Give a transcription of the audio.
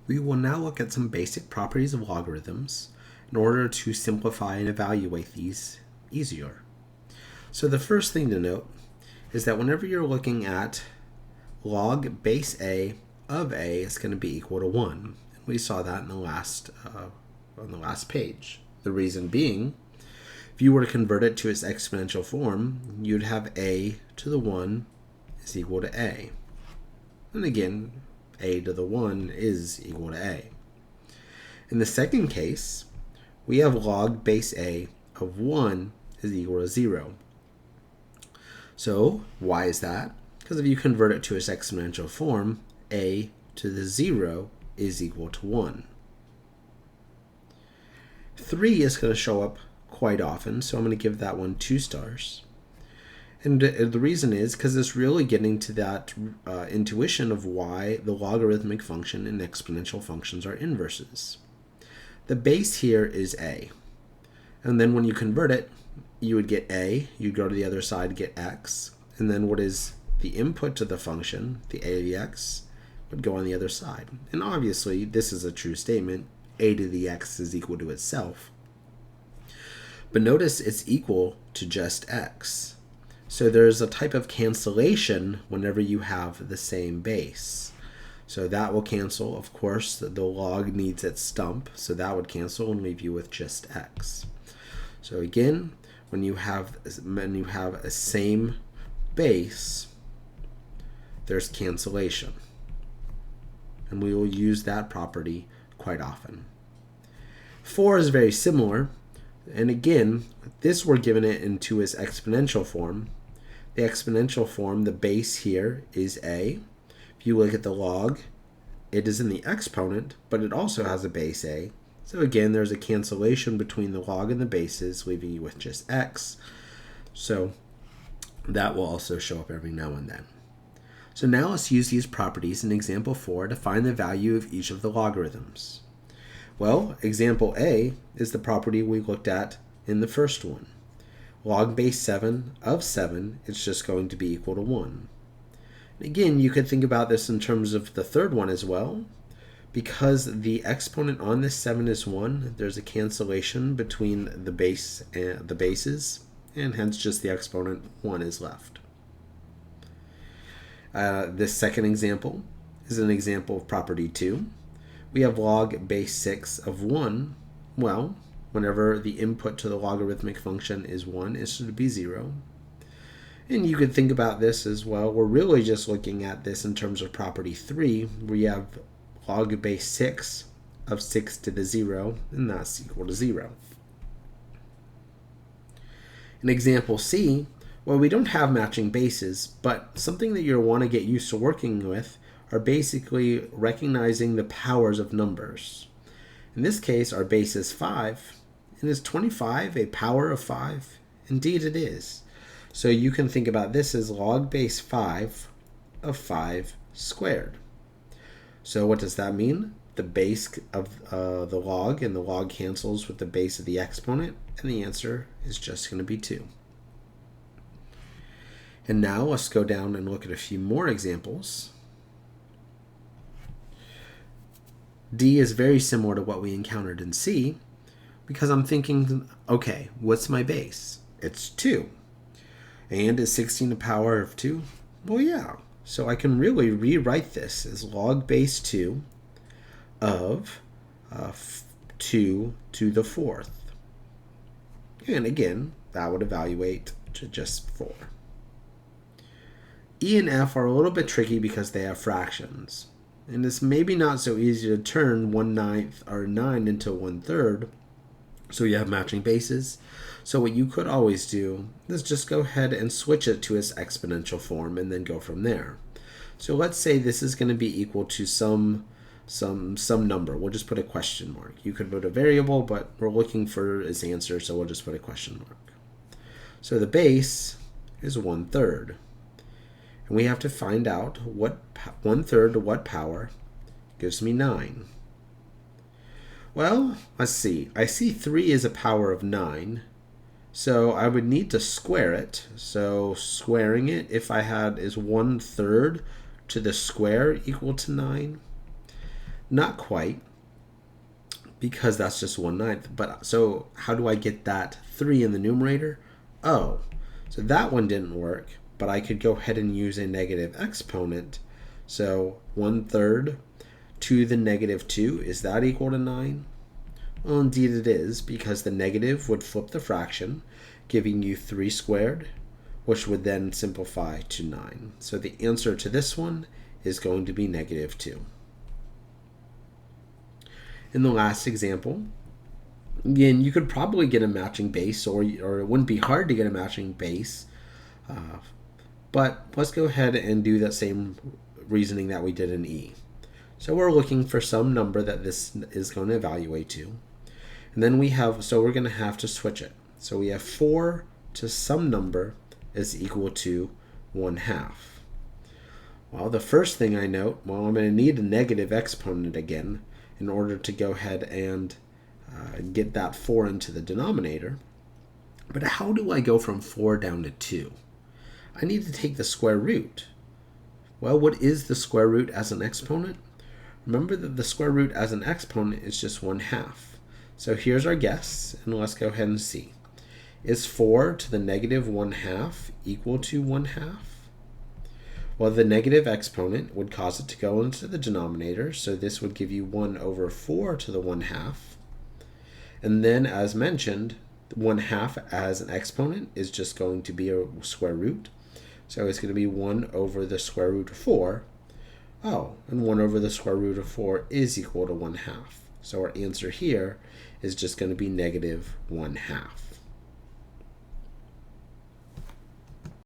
We will now look at some basic properties of logarithms in order to simplify and evaluate these easier. So the first thing to note is that whenever you're looking at log base a of a is going to be equal to 1. We saw that on the last page. The reason being, if you were to convert it to its exponential form, you'd have a to the 1 is equal to a. And again, a to the 1 is equal to a. In the second case, we have log base a of 1 is equal to 0. So why is that? Because if you convert it to its exponential form, a to the 0 is equal to 1. 3 is going to show up quite often, so I'm going to give that one 2 stars. And the reason is because it's really getting to that intuition of why the logarithmic function and exponential functions are inverses. The base here is a. And then when you convert it, you would get a, you'd go to the other side, get x, and then what is the input to the function, the a to the x, would go on the other side. And obviously, this is a true statement. A to the x is equal to itself. But notice it's equal to just x. So there's a type of cancellation whenever you have the same base. So that will cancel. Of course, the log needs its stump, so that would cancel and leave you with just x. So again, when you have a same base, there's cancellation. And we will use that property quite often. 4 is very similar, and again, this we're given it into its exponential form. The exponential form, the base here is a. If you look at the log, it is in the exponent, but it also has a base a. So again, there's a cancellation between the log and the bases, leaving you with just x. So that will also show up every now and then. So now let's use these properties in example 4 to find the value of each of the logarithms. Well, example A is the property we looked at in the first one. Log base 7 of 7 is just going to be equal to 1. And again, you could think about this in terms of the third one as well. Because the exponent on this 7 is 1, there's a cancellation between the base and the bases, and hence just the exponent 1 is left. This second example is an example of property 2. We have log base 6 of 1. Well, whenever the input to the logarithmic function is 1, it should be 0. And you could think about this as well. We're really just looking at this in terms of property 3, where you have log base 6 of 6 to the 0, and that's equal to 0. In example C, well, we don't have matching bases, but something that you'll want to get used to working with are basically recognizing the powers of numbers. In this case, our base is 5, and is 25 a power of 5? Indeed it is. So you can think about this as log base 5 of 5 squared. So what does that mean? The base of the log, and the log cancels with the base of the exponent, and the answer is just going to be 2. And now let's go down and look at a few more examples. D is very similar to what we encountered in C, because I'm thinking, okay, what's my base? It's 2. And is 16 the power of 2? Well, yeah. So I can really rewrite this as log base 2 of 2 to the 4th. And again, that would evaluate to just 4. E and F are a little bit tricky because they have fractions. And it's maybe not so easy to turn 1/9 or 9 into 1/3. So you have matching bases. So what you could always do is just go ahead and switch it to its exponential form and then go from there. So let's say this is going to be equal to some number. We'll just put a question mark. You could put a variable, but we're looking for its answer, so we'll just put a question mark. So the base is 1/3. And we have to find out what 1/3 to what power gives me 9. Well, let's see. I see 3 is a power of 9. So I would need to square it. So squaring it, if I had, is 1/3 to the square equal to 9? Not quite, because that's just 1/9. But so how do I get that 3 in the numerator? Oh, so that one didn't work, but I could go ahead and use a negative exponent. So 1/3 to the negative 2, is that equal to 9? Well, indeed it is, because the negative would flip the fraction, giving you 3 squared, which would then simplify to 9. So the answer to this one is going to be negative 2. In the last example, again, you could probably get a matching base, or it wouldn't be hard to get a matching base. But let's go ahead and do that same reasoning that we did in E. So we're looking for some number that this is going to evaluate to. And then we're going to have to switch it. So we have 4 to some number is equal to 1/2. Well, the first thing I note, I'm going to need a negative exponent again in order to go ahead and get that 4 into the denominator. But how do I go from 4 down to 2? I need to take the square root. Well, what is the square root as an exponent? Remember that the square root as an exponent is just 1/2. So here's our guess, and let's go ahead and see. Is 4 to the negative 1/2 equal to 1/2? Well, the negative exponent would cause it to go into the denominator, so this would give you 1/4 to the 1/2. And then, as mentioned, 1/2 as an exponent is just going to be a square root. So it's going to be 1 over the square root of 4. Oh, and 1 over the square root of 4 is equal to 1/2. So our answer here is just going to be negative 1/2.